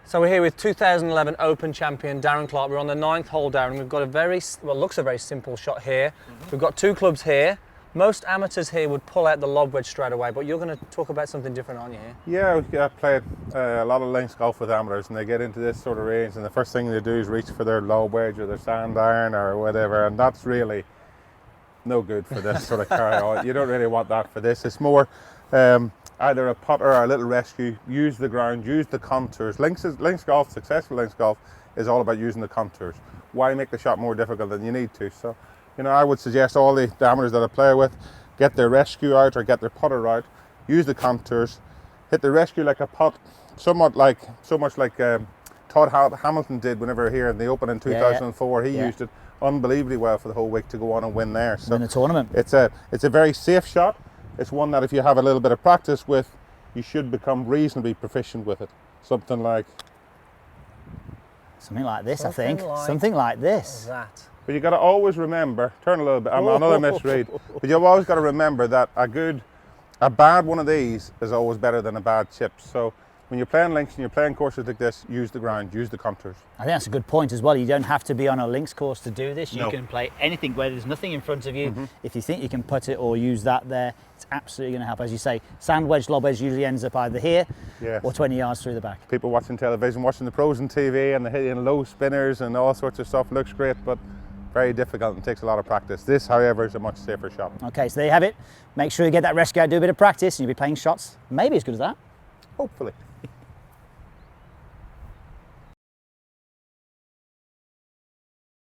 So we're here with 2011 Open champion Darren Clarke. We're on the 9th hole, Darren. We've got a very, well, looks a very simple shot here. We've got 2 clubs here. Most amateurs here would pull out the lob wedge straight away, but you're going to talk about something different, aren't you, here? Yeah, I played a lot of links golf with amateurs, and they get into this sort of range, and the first thing they do is reach for their lob wedge or their sand iron or whatever, and that's really no good for this sort of carry on. You don't really want that for this. It's more either a putter or a little rescue. Use the ground, use the contours. Links golf, successful links golf, is all about using the contours. Why make the shot more difficult than you need to? So, you know, I would suggest all the amateurs that I play with get their rescue out or get their putter out, use the contours, hit the rescue like a putt, so much like Todd Hamilton did whenever here in the Open in 2004. He used it unbelievably well for the whole week to go on and win there. So win the tournament. It's a very safe shot. It's one that if you have a little bit of practice with, you should become reasonably proficient with it. Something like this, I think. Something like this. That. But you got to always remember, turn a little bit, another misread, but you've always got to remember that a bad one of these is always better than a bad chip. So when you're playing links and you're playing courses like this, use the ground, use the contours. I think that's a good point as well. You don't have to be on a links course to do this. You No. can play anything where there's nothing in front of you. If you think you can put it or use that there, it's absolutely going to help. As you say, sand wedge, lob wedge usually ends up either here or 20 yards through the back. People watching television, watching the pros on TV, and they're hitting low spinners and all sorts of stuff. Looks great, but very difficult and takes a lot of practice. This, however, is a much safer shot. Okay, so there you have it. Make sure you get that rescue out, do a bit of practice, and you'll be playing shots maybe as good as that. Hopefully.